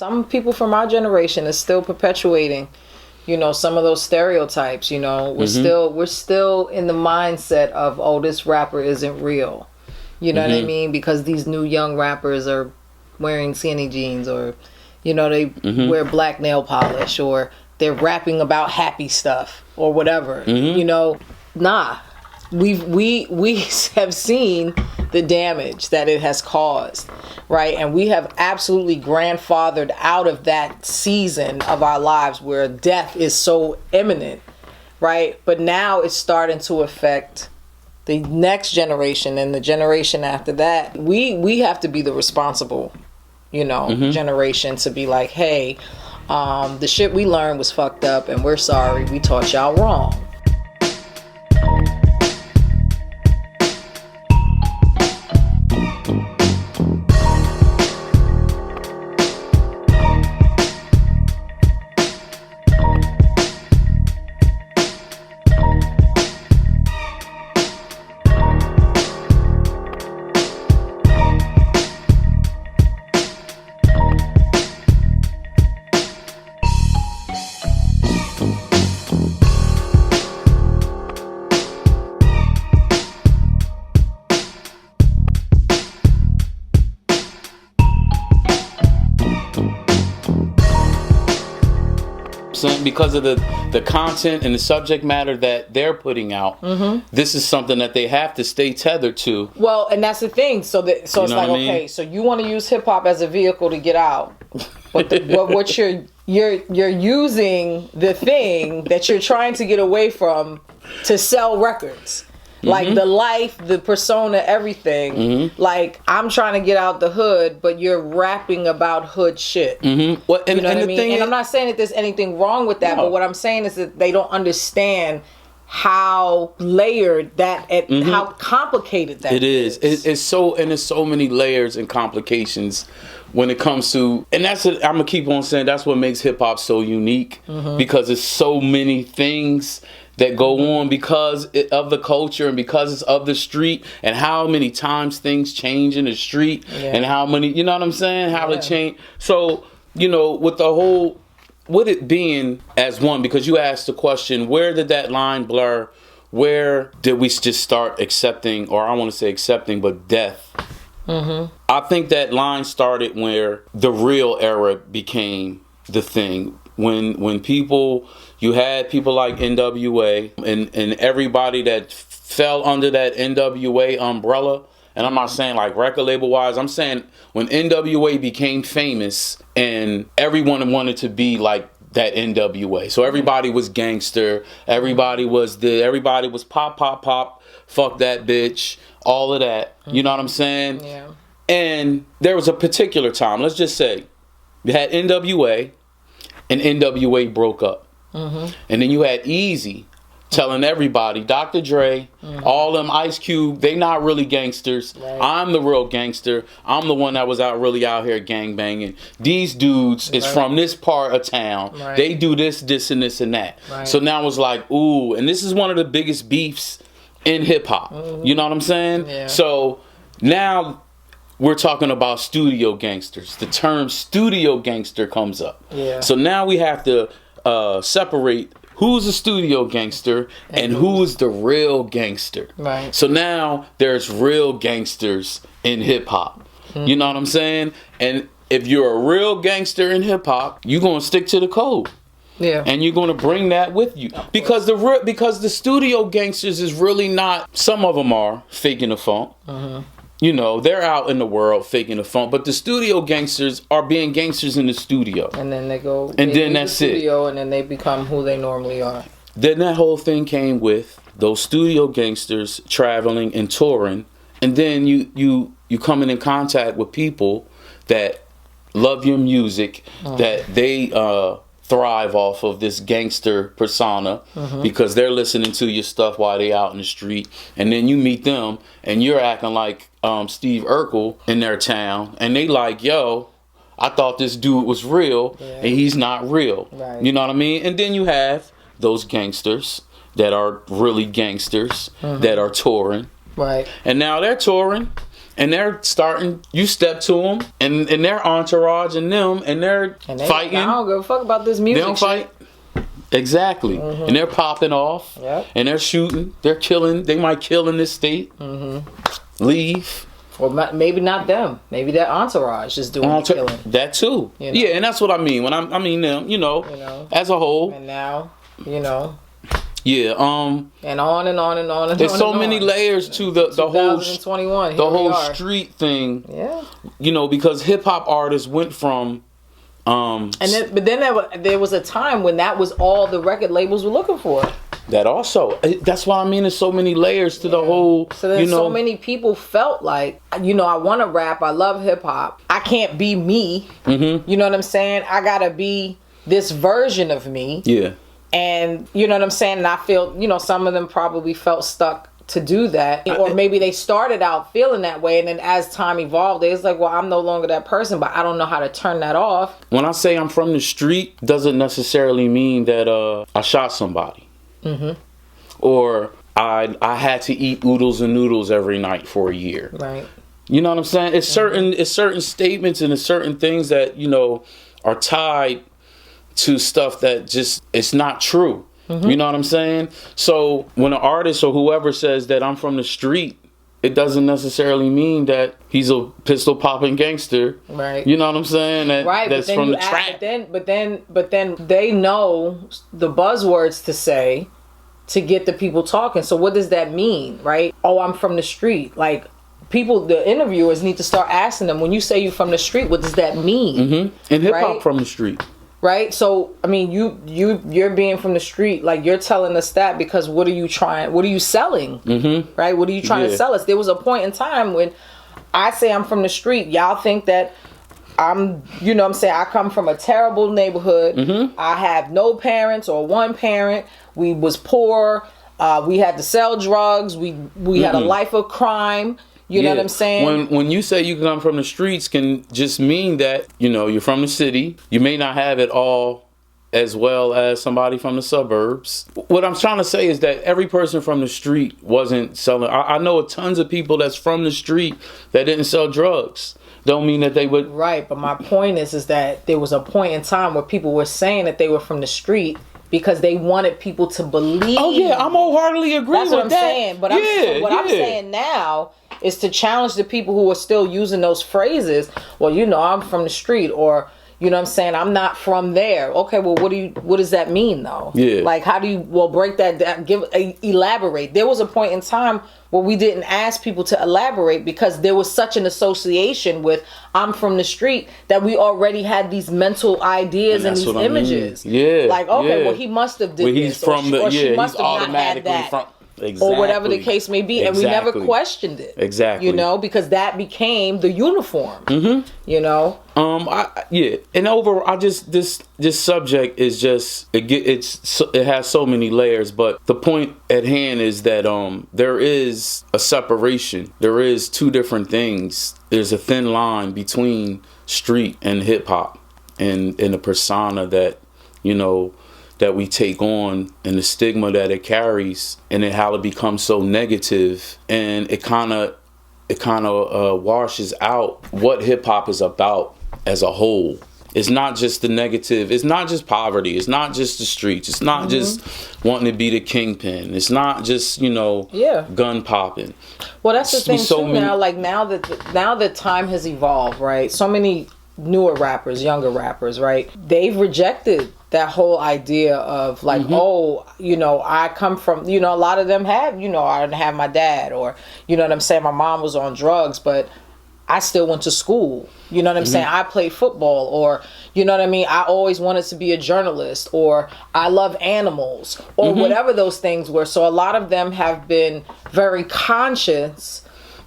some people from our generation is still perpetuating, you know, some of those stereotypes. You know, we're still in the mindset of, oh, this rapper isn't real. You know what I mean? Because these new young rappers are wearing skinny jeans, or, you know, they wear black nail polish, or they're rapping about happy stuff or whatever. You know, nah. We have seen the damage that it has caused, right? And we have absolutely grandfathered out of that season of our lives where death is so imminent, right? But now it's starting to affect the next generation and the generation after that. We have to be the responsible, you know, generation to be like, hey, the shit we learned was fucked up and we're sorry, we taught y'all wrong. Because of the content and the subject matter that they're putting out, this is something that they have to stay tethered to. Well, and that's the thing. So it's like, okay, so you want to use hip hop as a vehicle to get out, but what you're using the thing that you're trying to get away from to sell records. Like the life, the persona, everything. Like, I'm trying to get out the hood, but you're rapping about hood shit. Well, and, you know and what I the mean? thing And is, I'm not saying that there's anything wrong with that, but what I'm saying is that they don't understand how layered that, how complicated that is. It's so many layers and complications when it comes to, and that's what I'm gonna keep on saying. That's what makes hip hop so unique, because it's so many things that go on because of the culture and because it's of the street, and how many times things change in the street, and how many, you know what I'm saying, how they change. So, you know, with it being as one, because you asked the question, where did that line blur? Where did we just start accepting, or I want to say accepting, but death? I think that line started where the real era became the thing. When people, you had people like NWA and everybody that fell under that NWA umbrella. And I'm not saying like record label wise, I'm saying when NWA became famous and everyone wanted to be like that NWA. So everybody was gangster, everybody was pop, fuck that bitch, all of that. You know what I'm saying? Yeah. And there was a particular time, let's just say, you had NWA and NWA broke up. And then you had Eazy telling everybody, Dr. Dre, all them, Ice Cube, they not really gangsters. Right. I'm the real gangster. I'm the one that was really out here gang banging. These dudes is from this part of town. Right. They do this, and this, and that. Right. So now it's like, ooh, and this is one of the biggest beefs in hip hop. You know what I'm saying? Yeah. So now we're talking about studio gangsters. The term studio gangster comes up. Yeah. So now we have to separate who's a studio gangster and who is the real gangster. Right. So now there's real gangsters in hip hop. You know what I'm saying? And if you're a real gangster in hip hop, you're gonna stick to the code. Yeah. And you're gonna bring that with you, because the studio gangsters is really not. Some of them are faking the funk. You know, they're out in the world faking the funk, but the studio gangsters are being gangsters in the studio. And then they go, and then that's the studio, and then they become who they normally are. Then that whole thing came with those studio gangsters traveling and touring, and then you coming in contact with people that love your music, that they thrive off of this gangster persona, because they're listening to your stuff while they out in the street, and then you meet them and you're acting like Steve Urkel in their town, and they like, yo, I thought this dude was real, and he's not real. Right. You know what I mean? And then you have those gangsters that are really gangsters that are touring. Right. And now they're touring and they're starting. You step to them, and their entourage and them, and they're fighting. I don't give a fuck about this music. They don't fight. Exactly. And they're popping off. Yep. And they're shooting. They're killing. They might kill in this state. Leave. Or maybe not them. Maybe their entourage is doing the killing. That too. You know? Yeah, and that's what I mean. When I mean them, as a whole. And now, Yeah, and on and on and on and there's on. so many layers to the whole 2021. The whole street thing. Yeah. Because hip hop artists went from but then there was a time when that was all the record labels were looking for. That also. That's why I mean there's so many layers to the whole. So then so many people felt like, I want to rap. I love hip hop. I can't be me. Mm-hmm. You know what I'm saying? I gotta be this version of me. Yeah. And you know what I'm saying? And I feel, some of them probably felt stuck to do that. Or maybe they started out feeling that way, and then as time evolved, it's like, well, I'm no longer that person, but I don't know how to turn that off. When I say I'm from the street, doesn't necessarily mean that I shot somebody. Mm-hmm. Or I had to eat oodles and noodles every night for a year. Right. You know what I'm saying? It's certain statements and it's certain things that, are tied to stuff that just, it's not true. Mm-hmm. You know what I'm saying? So when an artist or whoever says that I'm from the street, it doesn't necessarily mean that he's a pistol popping gangster. Right. You know what I'm saying? That's from the trap. But then they know the buzzwords to say to get the people talking. So what does that mean, right? Oh, I'm from the street. Like, people, the interviewers need to start asking them, when you say you're from the street, what does that mean? Mm-hmm. And hip hop from the street. Right? So, I mean, you're being from the street, like, you're telling us that because what are you selling? Mm-hmm. Right? What are you trying to sell us? There was a point in time when I say I'm from the street, y'all think that I'm saying, I come from a terrible neighborhood. Mm-hmm. I have no parents or one parent. We was poor. We had to sell drugs. We had a life of crime. You know what I'm saying? When you say you come from the streets, can just mean that, you're from the city. You may not have it all as well as somebody from the suburbs. What I'm trying to say is that every person from the street wasn't selling. I know tons of people that's from the street that didn't sell drugs. Don't mean that they would. Right, but my point is that there was a point in time where people were saying that they were from the street because they wanted people to believe. Oh yeah, I'm wholeheartedly agreeing with that. That's what I'm saying. But I'm saying now is to challenge the people who are still using those phrases. Well, I'm from the street, or I'm saying, I'm not from there. Okay, well, what does that mean though? Yeah. Like, how do you break that down? Elaborate. There was a point in time where we didn't ask people to elaborate because there was such an association with I'm from the street that we already had these mental ideas and these images. Yeah. Like, okay, well, he must have did he's this, from or she must he's have not had that. Or whatever the case may be, and we never questioned it. Exactly. Because that became the uniform. Mm-hmm. And overall, this subject is just it has so many layers, but the point at hand is that there is a separation. There is two different things. There's a thin line between street and hip hop, and the persona that that we take on and the stigma that it carries, and then how it becomes so negative, and it kind of washes out what hip hop is about as a whole. It's not just the negative. It's not just poverty. It's not just the streets. It's not just wanting to be the kingpin. It's not just gun popping. Well, that's the thing too. Now, like now that time has evolved, right? So many newer rappers, younger rappers, right? They've rejected that whole idea of like, I come from, a lot of them have, I didn't have my dad, or, what I'm saying, my mom was on drugs, but I still went to school. You know what I'm saying? I played football, or, I always wanted to be a journalist, or I love animals, or whatever those things were. So a lot of them have been very conscious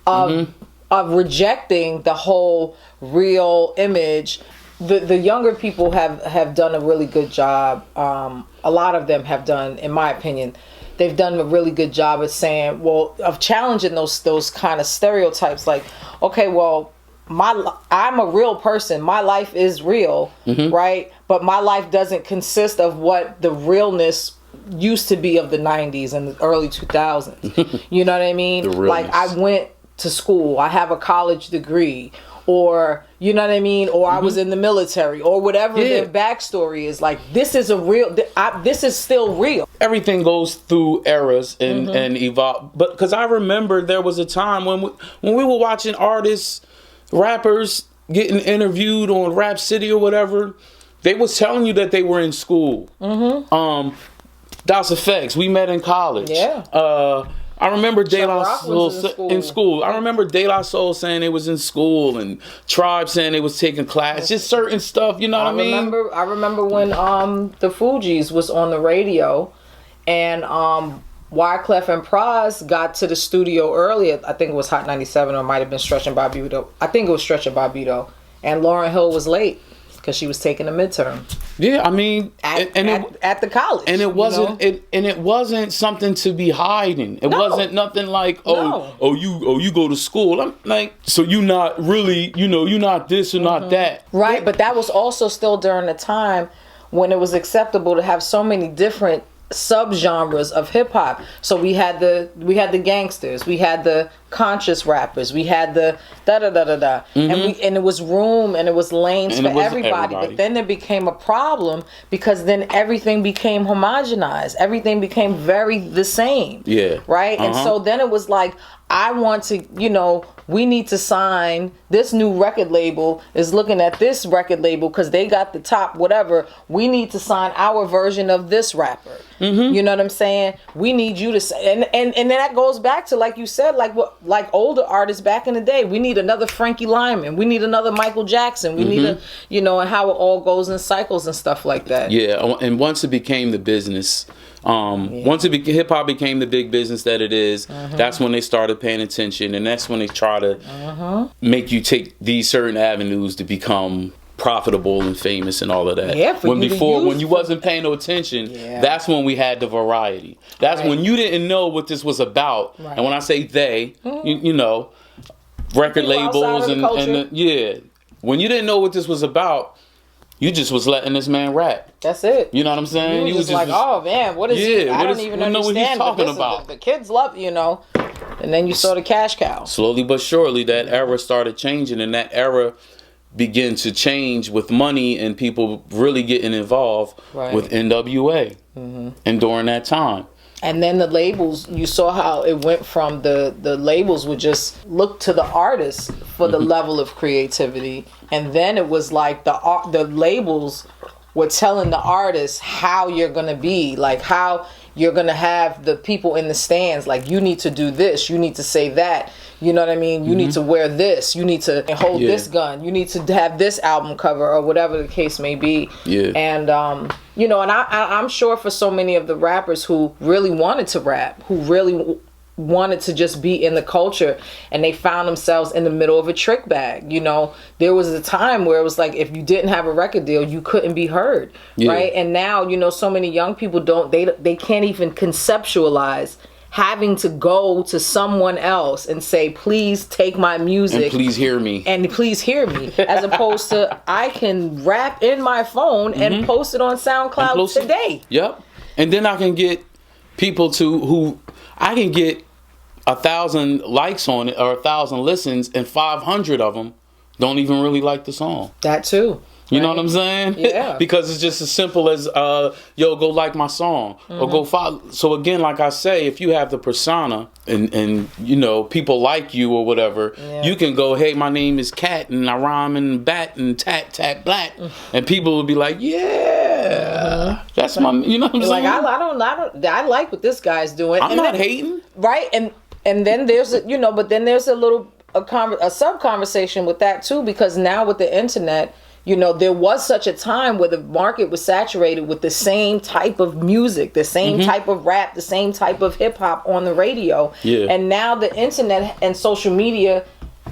of rejecting the whole real image. The younger people have done a really good job. A lot of them have done, in my opinion, they've done a really good job of saying, of challenging those kind of stereotypes. Like, okay, well, I'm a real person. My life is real, right? But my life doesn't consist of what the realness used to be of the 90s and the early 2000s. You know what I mean? Like, I went to school. I have a college degree. Or, you know what I mean? Or I was in the military, or whatever their backstory is. Like, this is a real, this is still real. Everything goes through eras and evolve. But because I remember there was a time when we were watching artists, rappers getting interviewed on Rap City or whatever, they was telling you that they were in school. Das Effects, we met in college. Yeah. I remember De La Soul in school. I remember De La Soul saying it was in school, and Tribe saying they was taking class. Just certain stuff, you know what I mean? I remember when the Fugees was on the radio, and Wyclef and Pras got to the studio earlier. I think it was Hot 97, or it might have been Stretch and Bobbito. I think it was Stretch and Bobbito. And Lauryn Hill was late because she was taking a midterm. Yeah, I mean, at the college, and it wasn't it wasn't something to be hiding. It wasn't nothing like you go to school. I'm like, so you not really, you not this or not that, right? But that was also still during the time when it was acceptable to have so many different subgenres of hip hop. So we had the gangsters, we had the conscious rappers, we had the and it was room and it was lanes for everybody. But then it became a problem because then everything became homogenized. Everything became very the same. Yeah. Right? And so then it was like, I want to, we need to sign, this new record label is looking at this record label because they got the top whatever. We need to sign our version of this rapper. You know what I'm saying? We need you to say, and then that goes back to, like you said, like older artists back in the day. We need another Frankie Lyman. We need another Michael Jackson. We need and how it all goes in cycles and stuff like that. Yeah, and once it became the business, once hip hop became the big business that it is, that's when they started paying attention, and that's when they try to make you take these certain avenues to become profitable and famous and all of that. Yeah, when you wasn't paying no attention, that's when we had the variety. That's when you didn't know what this was about. Right. And when I say they, record labels and when you didn't know what this was about, you just was letting this man rap. That's it. You know what I'm saying? You was just like, oh man, what is he? I don't even understand what he's talking about. The kids love, and then you saw the cash cow. Slowly but surely, that era started changing, and that era began to change with money and people really getting involved with NWA. And during that time. And then the labels, you saw how it went from the labels would just look to the artists for the level of creativity. And then it was like the labels were telling the artists how you're going to be, like how you're going to have the people in the stands. Like, you need to do this. You need to say that. You know what I mean? You need to wear this. You need to hold this gun. You need to have this album cover, or whatever the case may be. Yeah. And, and I'm sure for so many of the rappers who really wanted to rap, who really wanted to just be in the culture, and they found themselves in the middle of a trick bag. There was a time where it was like, if you didn't have a record deal, you couldn't be heard. Right. And now, so many young people they can't even conceptualize having to go to someone else and say, please take my music. And please hear me. As opposed to, I can rap in my phone and post it on SoundCloud today. Yep. And then I can get people I can get 1,000 likes on it, or 1,000 listens, and 500 of them don't even really like the song. That too. You know what I'm saying? Yeah. Because it's just as simple as, go like my song, or go follow. So again, like I say, if you have the persona and people like you or whatever, you can go, hey, my name is Cat and I rhyme and bat and tat tat black, and people will be like, that's my, you know what I'm saying? Like, I like what this guy's doing. I'm not hating. Right. And then there's but then there's a sub conversation with that too, because now with the internet, there was such a time where the market was saturated with the same type of music, the same type of rap, the same type of hip hop on the radio. Yeah. And now the internet and social media,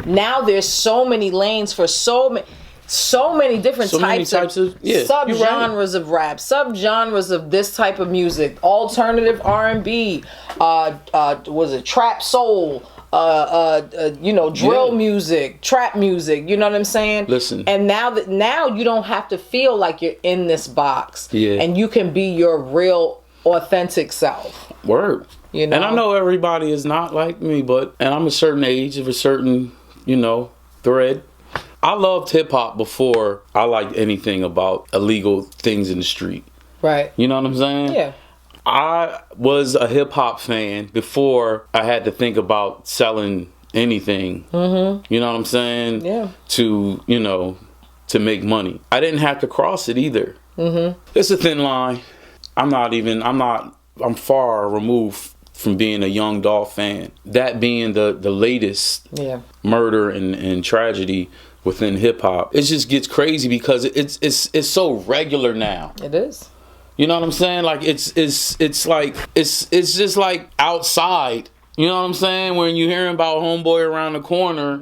now there's so many lanes for so many different types of subgenres of rap, subgenres of this type of music, alternative R&B, was it trap soul, drill music, trap music, you know what I'm saying? Listen. And now you don't have to feel like you're in this box. Yeah. And you can be your real authentic self. Word. You know? And I know everybody is not like me, and I'm a certain age of a certain, thread. I loved hip hop before I liked anything about illegal things in the street. Right. You know what I'm saying? Yeah. I was a hip hop fan before I had to think about selling anything. You know what I'm saying? Yeah. To make money. I didn't have to cross it either. It's a thin line. I'm far removed from being a Young Dolph fan. That being the latest murder and tragedy within hip hop. It just gets crazy because it's so regular now. It is. You know what I'm saying? Like it's just like outside. You know what I'm saying? When you hearing about homeboy around the corner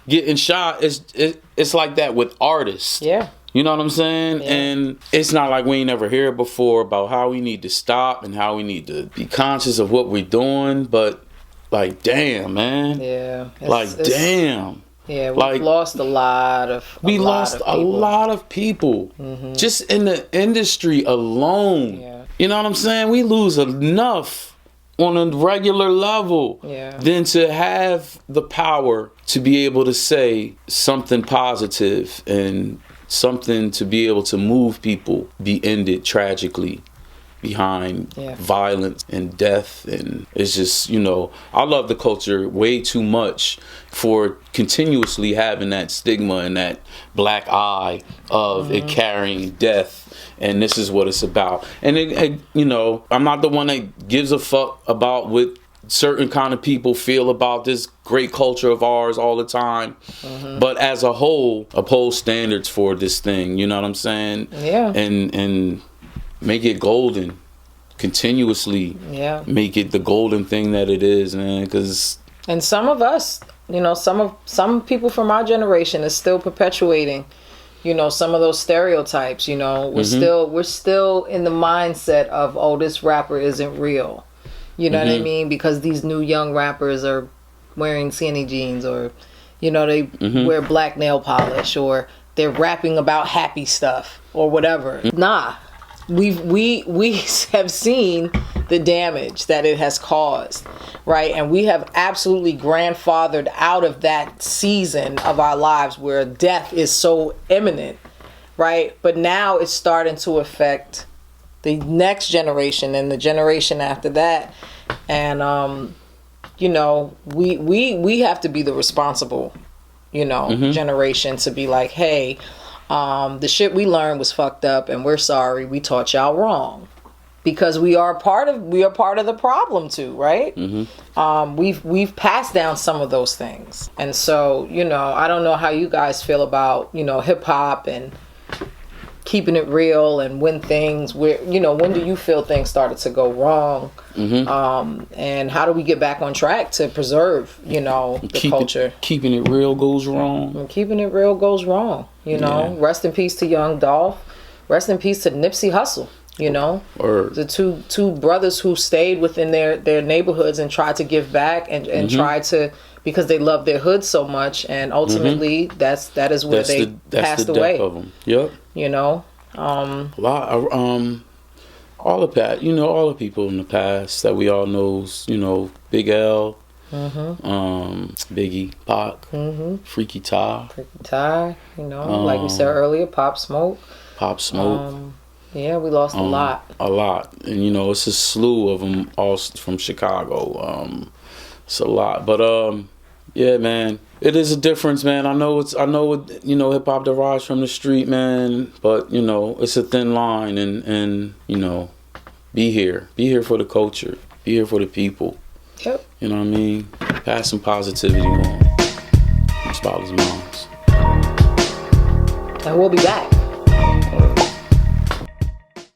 getting shot, it's like that with artists. Yeah. You know what I'm saying? Yeah. And it's not like we ain't never heard before about how we need to stop and how we need to be conscious of what we're doing. But like, damn, man. Yeah. Damn. Yeah, we've lost a lot of people. Just in the industry alone. Yeah. You know what I'm saying? We lose enough on a regular level than to have the power to be able to say something positive and something to be able to move people be ended tragically behind violence and death. And it's just, I love the culture way too much for continuously having that stigma and that black eye of it carrying death, and this is what it's about. And I'm not the one that gives a fuck about what certain kind of people feel about this great culture of ours all the time, but as a whole, uphold standards for this thing. You know what I'm saying? Yeah. And make it golden, continuously. Yeah. Make it the golden thing that it is, man. And some of us, some people from our generation is still perpetuating, some of those stereotypes. We're still in the mindset of, oh, this rapper isn't real. You know what I mean? Because these new young rappers are wearing skinny jeans, or, they wear black nail polish, or they're rapping about happy stuff or whatever. Nah, we have seen the damage that it has caused, right? And we have absolutely grandfathered out of that season of our lives where death is so imminent, right? But now it's starting to affect the next generation and the generation after that. And we have to be the responsible generation to be like, hey, the shit we learned was fucked up and we're sorry, we taught y'all wrong, because we are part of the problem too, right? We've passed down some of those things. And so I don't know how you guys feel about hip hop and keeping it real, and when do you feel things started to go wrong, and how do we get back on track to preserve the culture? Keeping it real goes wrong. And keeping it real goes wrong. Rest in peace to Young Dolph. Rest in peace to Nipsey Hussle. The two brothers who stayed within their neighborhoods and tried to give back and tried to, because they loved their hood so much, and ultimately that is where they passed away. Death of them. Yep. All the people in the past that we all knows, Big L, Biggie, Pac, Freaky Ty, like we said earlier, Pop Smoke. Yeah, we lost a lot. And it's a slew of them all from Chicago. It's a lot, but yeah, man, it is a difference, man. I know hip hop derives from the street, man, but it's a thin line, and be here for the culture, be here for the people. Yep. You know what I mean? Pass some positivity on. It's about as moms. And we'll be back.